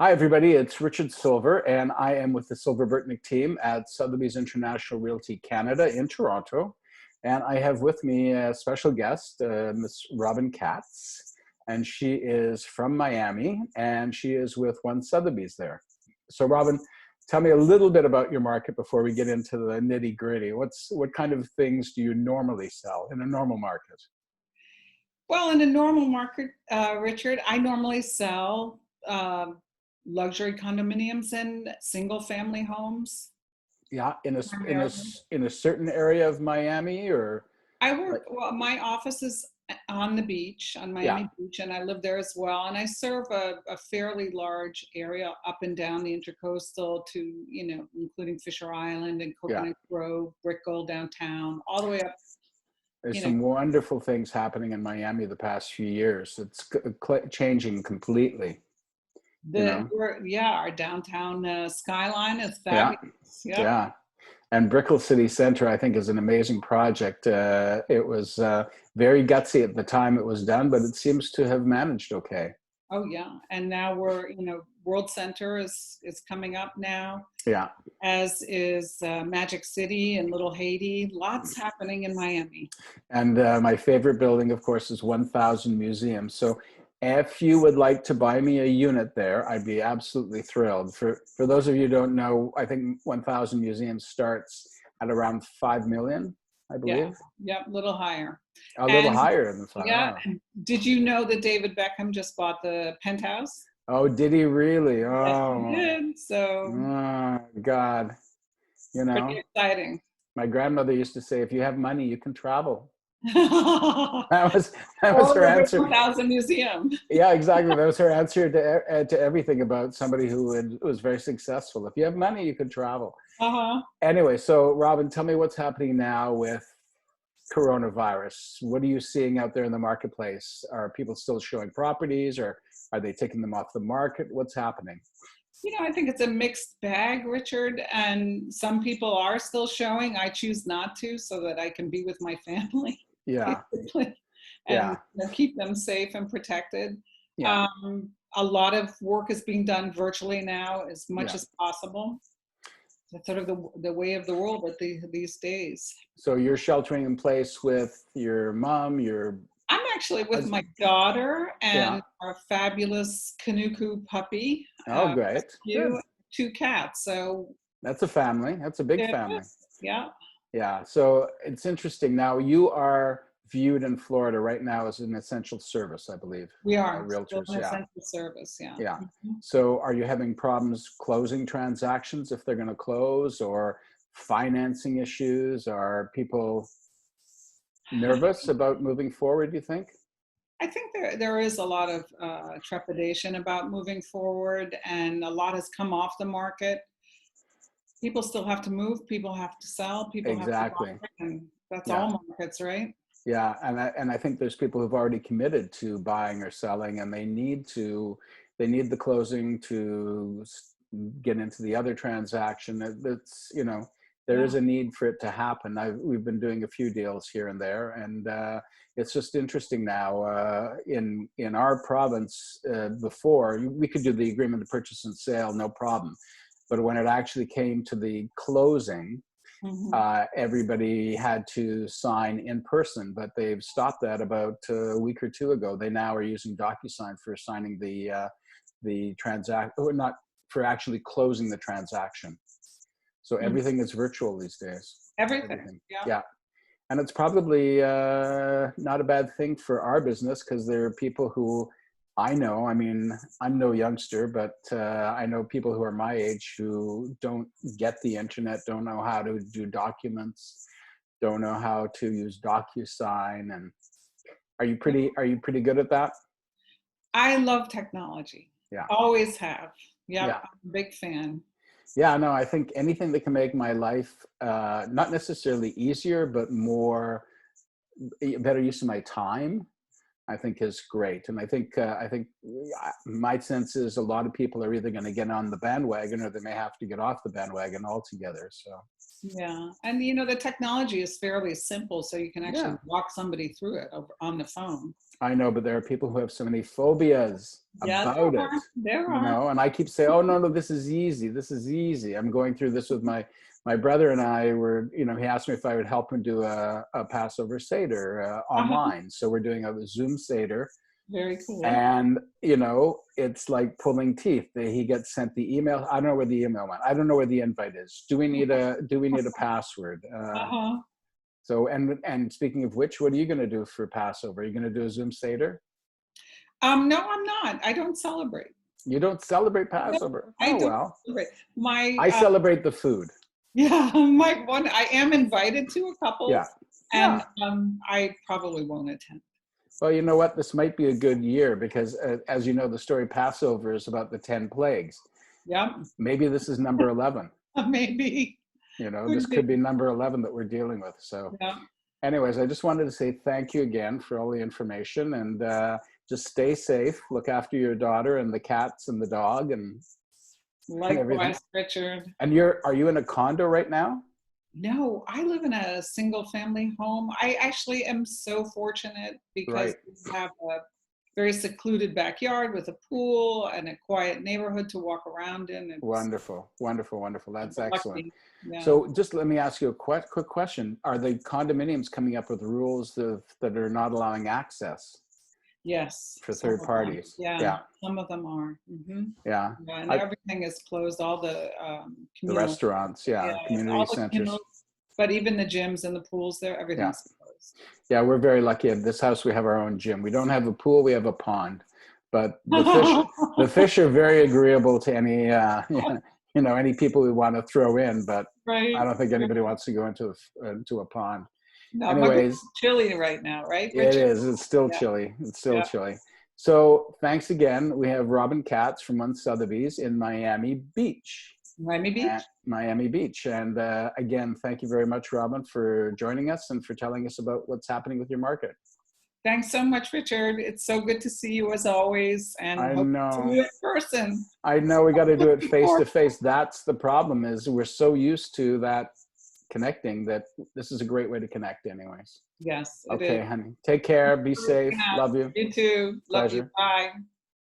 Hi, everybody. It's Richard Silver, and I am with the Silver Burtnick team at Sotheby's International Realty Canada in Toronto. And I have with me a special guest, Miss Robin Katz, and she is from Miami, and she is with One Sotheby's there. So, Robin, tell me a little bit about your market before we get into the nitty-gritty. What kind of things do you normally sell in a normal market? Well, in a normal market, Richard, I normally sell luxury condominiums and single family homes Yeah, primarily. in a certain area of Miami, or like, Well, my office is on the beach, on yeah, Miami Beach, and I live there as well. And I serve a fairly large area up and down the intercoastal to, including Fisher Island and yeah. Coconut Grove, Brickell downtown, all the way up, There's you know, some wonderful things happening in Miami the past few years. It's changing completely, you know? our downtown skyline is Yeah, fabulous. Yep. yeah. And Brickell City Center, I think, is an amazing project. It was very gutsy at the time it was done, but it seems to have managed okay. Oh yeah, and now World Center is coming up now, Yeah. as is Magic City and Little Haiti. Lots happening in Miami. And my favorite building, of course, is 1000 Museum. So if you would like to buy me a unit there, I'd be absolutely thrilled. For those of you who don't know, I think 1000 Museum starts at around 5 million, I Yeah, believe. yep, little higher. A little And higher than 5. yeah, Oh. and did you know that David Beckham just bought the penthouse? Oh, did he really? Yes, he Oh, did. So oh God. You pretty know, exciting. my grandmother used to say, if you have money, you can travel. Or That was that was her the Big answer. 1000 Museum. Yeah, exactly. That was her answer to everything about somebody who was very successful. If you have money, you can travel. Uh-huh. Anyway, so Robin, tell me what's happening now with coronavirus. What are you seeing out there in the marketplace? Are people still showing properties, or are they taking them off the market? What's happening? I think it's a mixed bag, Richard, and some people are still showing. I choose not to so that I can be with my family, Yeah, basically, and yeah, keep them safe and protected. yeah, A lot of work is being done virtually now as much yeah. as possible. That's sort of the way of the world at these days. So you're sheltering in place with your mom, your I'm actually with my husband? daughter Yeah. and our fabulous Kanuku puppy, Oh, great. rescue, Good. two cats. So That's a family. That's a big it family. is, yeah. Yeah. So it's interesting. Now you are viewed in Florida right now as an essential service, I believe. We are still Realtors. an Yeah. essential service, yeah. Yeah. Mhm. So are you having problems closing transactions if they're going to close, or financing issues? Are people nervous about moving forward, do you think? I think there is a lot of trepidation about moving forward, and a lot has come off the market. People still have to move, people have to sell, people have to Exactly. buy, and that's Yeah. all markets, right? Yeah, and I think there's people who've already committed to buying or selling, and they need the closing to get into the other transaction. That's there Yeah. is a need for it to happen. We've been doing a few deals here and there, and it's just interesting now. In our province, before we could do the agreement to purchase and sale, no problem, but when it actually came to the closing, Hmm. everybody had to sign in person, but they've stopped that about a week or two ago. They now are using DocuSign for signing the transact, or not, for actually closing the transaction. So everything is virtual these days. Everything, Everything. yeah. Yeah. And it's probably not a bad thing for our business, because there are people who I know. I mean, I'm no youngster, but I know people who are my age who don't get the internet, don't know how to do documents, don't know how to use DocuSign. And are you pretty good at that? I love technology. Yeah. Always have. Yep, Yeah. I'm a big fan. Yeah, no, I think anything that can make my life not necessarily easier, but more better use of my time, I think is great. And I think my sense is a lot of people are either going to get on the bandwagon, or they may have to get off the bandwagon altogether. So Yeah. And you know, the technology is fairly simple, so you can actually Yeah, walk somebody through it over on the phone. I know, but there are people who have so many phobias Yeah, about there it, are. There you are. know, and I keep saying, oh, no, no, this is easy. This is easy. I'm going through this with my brother and I were, you know, he asked me if I would help him do a Passover Seder Uh-huh. online. So we're doing a Zoom Seder. Very cool. And, you know, it's like pulling teeth. He gets sent the email. I don't know where the email went. I don't know where the invite is. Do we need a password? Uh-huh. So, and speaking of which, what are you going to do for Passover? Are you going to do a Zoom Seder? No, I'm not. I don't celebrate. You don't celebrate No, Passover? I Oh, don't well. celebrate. My I celebrate the food. yeah, my one. I am invited to a couple, Yeah. and Yeah. I probably won't attend. Well, you know what? This might be a good year because, as you know, the story Passover is about the 10 plagues. Yep, Maybe this is number 11. maybe You know, this could be. could be number 11 that we're dealing with. So, Yeah. anyways, I just wanted to say thank you again for all the information and just stay safe. Look after your daughter and the cats and the dog and everything. Likewise, Richard. And are you in a condo right now? No, I live in a single family home. I actually am so fortunate because Right. we have a very secluded backyard with a pool and a quiet neighborhood to walk around in. It's Wonderful, wonderful, wonderful. That's excellent. lucky. Yeah. So just let me ask you a quick question. Are the condominiums coming up with rules that are not allowing access Yes, for some third of them. parties? Yeah, Yeah, some of them are. yeah. Yeah, and I, everything is closed. All the the communal, restaurants, yeah, yeah, community all the communal, centers. but even the gyms and the pools there, Yeah, everything's closed. yeah. We're very lucky. At this house, we have our own gym. We don't have a pool. We have a pond, but the fish are very agreeable to any, you know, any people we want to throw in. But I Right. don't think anybody wants to go into a pond. No, it might be Anyways, chilly right now, right, it Richard? is. It's still Yeah, chilly. It's still yeah. chilly. So thanks again. We have Robin Katz from One Sotheby's in Miami Beach. Miami Beach. Miami Beach. And again, thank you very much, Robin, for joining us and for telling us about what's happening with your market. Thanks so much, Richard. It's so good to see you as always, and I hope to see know. you in person. I know we got to do it face Before. to face. That's the problem is we're so used to that connecting that this is a great way to connect anyways. Yes, it is. Okay, honey. Take care. Be For reaching safe. out. Love you. You too. Love you. Pleasure. Bye.